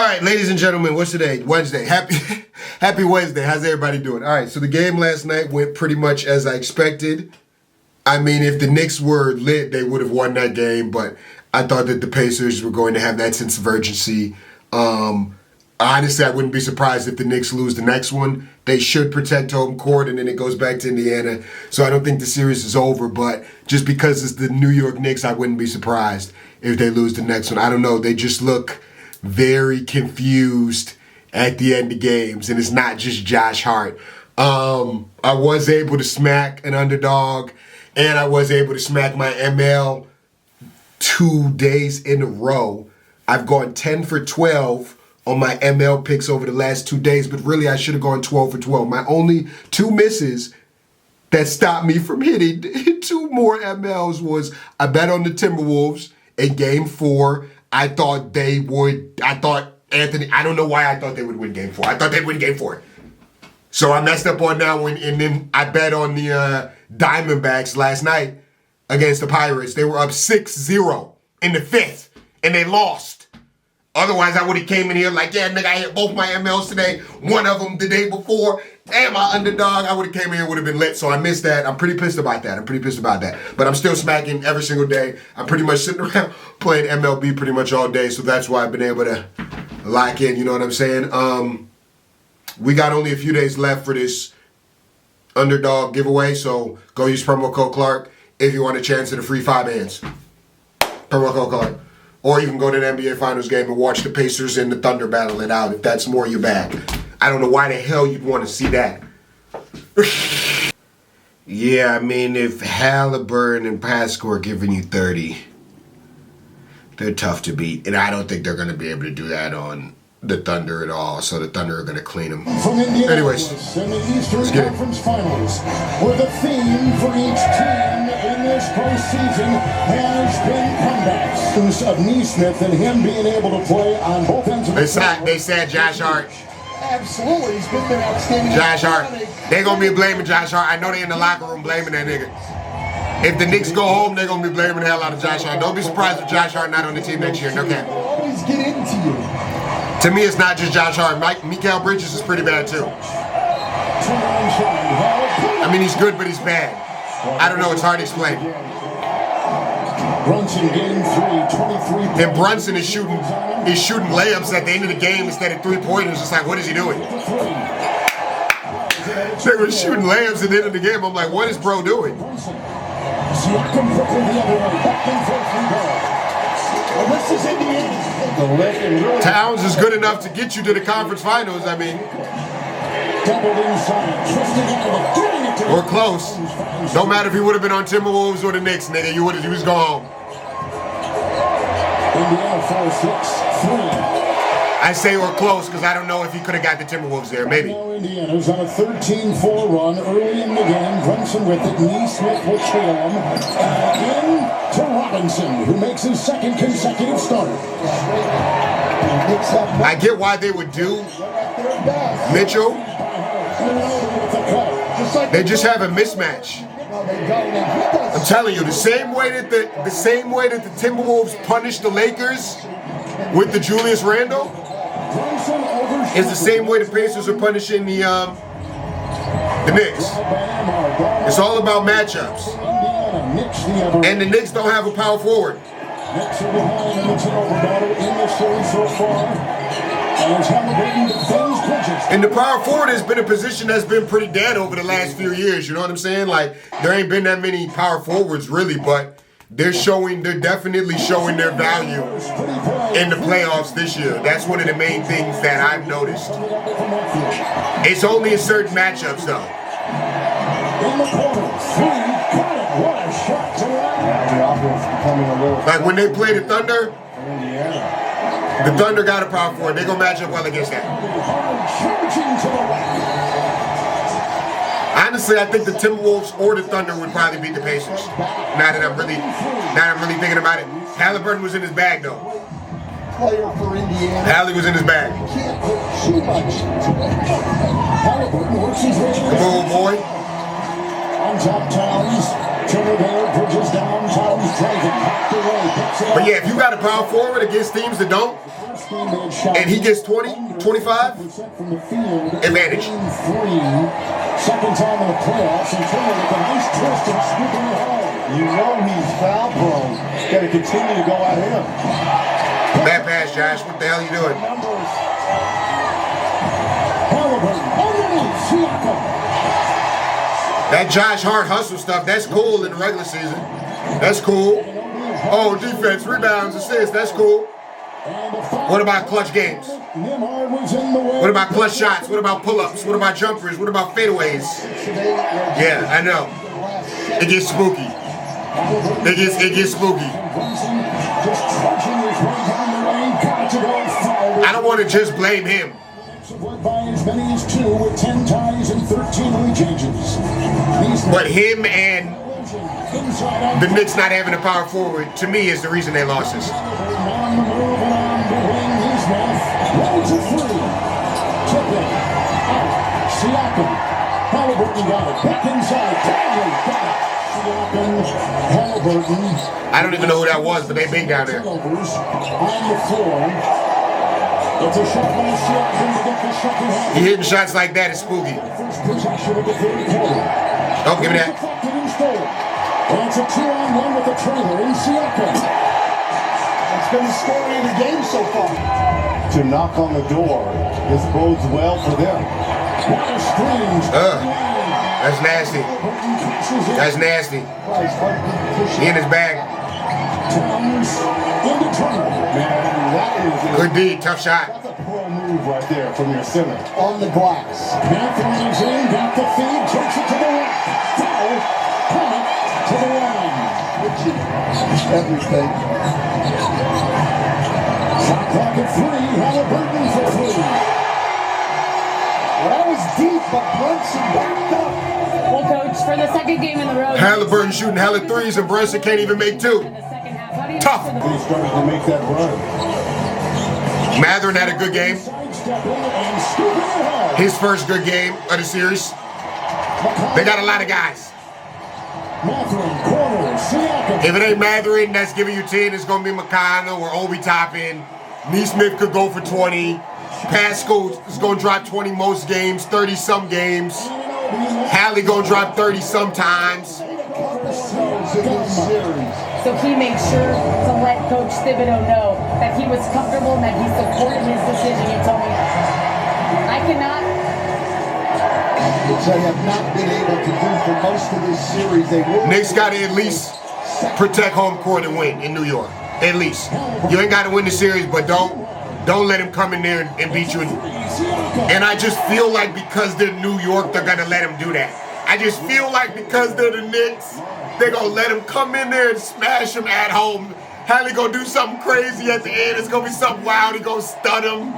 right, ladies and gentlemen, what's today? Wednesday. Happy Wednesday. How's everybody doing? All right, so the game last night went pretty much as I expected. I mean, if the Knicks were lit, they would have won that game, but I thought that the Pacers were going to have that sense of urgency. Honestly, I wouldn't be surprised if the Knicks lose the next one. They should protect home court, and then it goes back to Indiana. So I don't think the series is over, but just because it's the New York Knicks, I wouldn't be surprised if they lose the next one. I don't know. They just look very confused at the end of games, and it's not just Josh Hart. I was able to smack an underdog, and I was able to smack my ML 2 days in a row. I've gone 10 for 12 on my ML picks over the last 2 days, but really I should have gone 12 for 12. My only two misses that stopped me from hitting 2 more MLs was I bet on the Timberwolves in game 4. I thought Anthony, I don't know why I thought they would win game 4. I thought they'd win game 4. So I messed up on that one, and then I bet on the Diamondbacks last night against the Pirates. They were up 6-0 in the 5th, and they lost. Otherwise, I would have came in here like, yeah, nigga, I hit both my MLs today, one of them the day before, and my underdog. I would have came in here, would have been lit, so I missed that. I'm pretty pissed about that. But I'm still smacking every single day. I'm pretty much sitting around playing MLB pretty much all day, so that's why I've been able to lock in, you know what I'm saying? We got only a few days left for this Underdog giveaway, so go use promo code Clark if you want a chance at a free 5 hands. Promo code Clark. Or you can go to the NBA Finals game and watch the Pacers and the Thunder battle it out if that's more your bag. I don't know why the hell you'd want to see that. Yeah, I mean, if Halliburton and Pascal are giving you 30, they're tough to beat. And I don't think they're going to be able to do that on the Thunder at all. So the Thunder are going to clean them. Anyways, in the Eastern Conference Finals, where the theme for each team in this postseason has been comebacks. Of Neesmith and him being able to play on both ends of the floor. They said Josh Hart. Absolutely, he's been outstanding. Josh Hart. They're going to be blaming Josh Hart. I know they in the locker room blaming that nigga. If the Knicks go home, they're going to be blaming the hell out of Josh Hart. Don't be surprised if JoshArt not on the team next year. No cap. Always get into you. To me, it's not just Josh Hart. Mikal Bridges is pretty bad, too. I mean, he's good, but he's bad. I don't know. It's hard to explain. Brunson game 3, 23. And Brunson is shooting layups at the end of the game instead of 3-pointers. It's like, what is he doing? They were shooting layups at the end of the game. I'm like, what is bro doing? Towns is good enough to get you to the conference finals, I mean. Or close. No matter if he would have been on Timberwolves or the Knicks, nigga, you was going home. I say we're close because I don't know if he could have got the Timberwolves there. Maybe. Indiana's on a 13-4 run early in the game. Brunson with it. Neesmith will trail him. In to Robinson, who makes his second consecutive start. I get why they would do Mitchell. They just have a mismatch. I'm telling you, the same way that the Timberwolves punished the Lakers with the Julius Randle is the same way the Pacers are punishing the Knicks. It's all about matchups. And the Knicks don't have a power forward. And the power forward has been a position that's been pretty dead over the last few years. You know what I'm saying? Like, there ain't been that many power forwards really, but they're definitely showing their value in the playoffs this year. That's one of the main things that I've noticed. It's only in certain matchups though. Like when they play the Thunder, the Thunder got a power forward. They're going to match up well against that. Honestly, I think the Timberwolves or the Thunder would probably beat the Pacers. Now that I'm really thinking about it. Halliburton was in his bag, though. Player for Indiana. Hallie was in his bag. Can't put too much. Halliburton works his way. Come on, boy. On top, Towns. Turner there, Bridges down, Towns driving, packed away. But yeah, if you got a power forward against teams that don't, and he gets 20, 25, advantage. Second time in the playoffs, and Turner with a nice twist and scooping it home. You know he's foul prone. Got to continue to go at him. Bad pass, Josh. What the hell are you doing? That Josh Hart hustle stuff, that's cool in the regular season. That's cool. Oh, defense, rebounds, assists, that's cool. What about clutch games? What about clutch shots? What about pull-ups? What about jumpers? What about fadeaways? Yeah, I know. It gets spooky. It gets spooky. I don't want to just blame him. But him and the Knicks not having a power forward, to me, is the reason they lost this. I don't even know who that was, but they big down there. He hitting shots like that is spooky. Don't give me that. It's a 2-on-1 with the trailer in Siakam. It's been the story of the game so far. To knock on the door, this bodes well for them. That's nasty. That's nasty. He in his bag. Good D, tough shot. That's a pro move right there from your center. On the glass. Matthews in, got the feed, takes it to the right. Foul, point to the line. Everything. Shot clock at 3, Halliburton for 3. Well, that was deep, but Brunson backed up. Well, Coach, for the second game in the row, Halliburton shooting hella threes and Brunson can't even make 2. Tough. They started to make that run. Mathurin had a good game. His first good game of the series. They got a lot of guys. If it ain't Mathurin that's giving you 10, it's going to be McConnell or Obi Toppin. Neesmith could go for 20. Pascal is going to drop 20 most games, 30-some games. HALI going to drop 30 sometimes. So he made sure to let Coach Thibodeau know that he was comfortable and that he supported his decision. He told me, I cannot. Which they have not been able to do for most of this series. Knicks got to at least protect home court and win in New York. At least. You ain't got to win the series, but don't let him come in there and beat you. And I just feel like because they're New York, they're going to let him do that. I just feel like because they're the Knicks, they're going to let him come in there and smash him at home. HALI going to do something crazy at the end. It's going to be something wild. He going to stun him.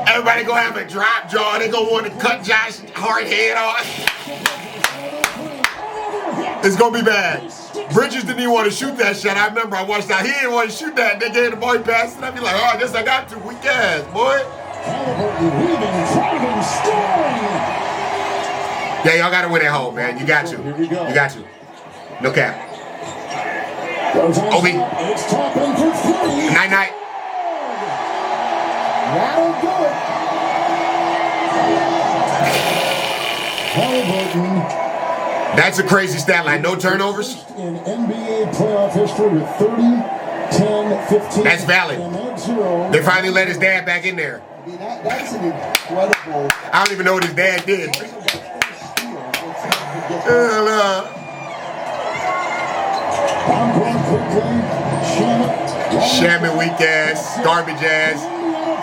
Everybody going to have a drop jaw. They going to want to cut Josh Hart head off. It's going to be bad. Bridges didn't even want to shoot that shot. I remember I watched that. He didn't want to shoot that. They gave the boy pass it. I'd be like, oh, I guess I got to. Weak ass, boy. Yeah, y'all got to win at home, man. You got to. You got to. No cap. Obi. Night-night. That'll do it. Halliburton. That's a crazy stat line. No turnovers. In NBA playoff history with 30, 10, 15. That's valid. They finally let his dad back in there. I mean, that's an incredible. I don't even know what his dad did. Shammy weak ass, garbage ass.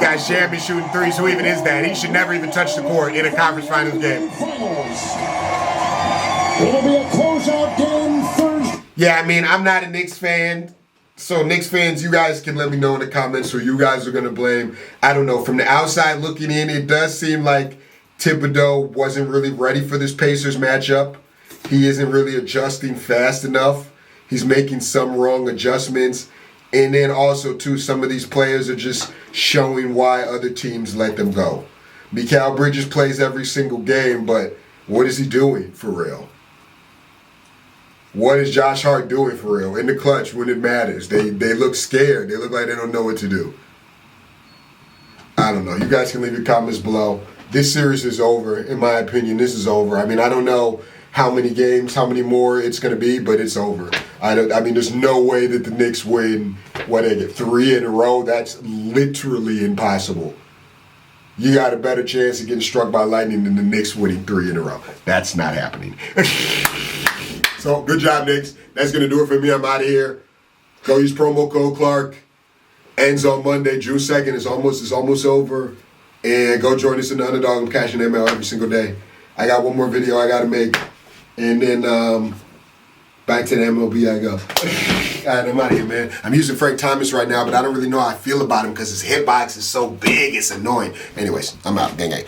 Got Shammy shooting threes. Who even is that? He should never even touch the court in a conference finals game. It'll be a closeout game Thursday. Yeah, I mean, I'm not a Knicks fan. So Knicks fans, you guys can let me know in the comments who you guys are going to blame. I don't know. From the outside looking in, it does seem like Thibodeau wasn't really ready for this Pacers matchup. He isn't really adjusting fast enough. He's making some wrong adjustments. And then also, too, some of these players are just showing why other teams let them go. Mikal Bridges plays every single game, but what is he doing for real? What is Josh Hart doing for real? In the clutch when it matters. They look scared. They look like they don't know what to do. I don't know. You guys can leave your comments below. This series is over. In my opinion, this is over. I mean, I don't know how many games, how many more it's going to be, but it's over. I mean, there's no way that the Knicks win, what they get, 3 in a row. That's literally impossible. You got a better chance of getting struck by lightning than the Knicks winning 3 in a row. That's not happening. So, good job, Knicks. That's going to do it for me. I'm out of here. Go use promo code Clark. Ends on Monday, June 2nd. It's almost over. And go join us in the Underdog. I'm cashing ML every single day. I got one more video I got to make. And then back to the MLB I go. All right, I'm out of here, man. I'm using Frank Thomas right now, but I don't really know how I feel about him because his hitbox is so big, it's annoying. Anyways, I'm out. Gang, gang.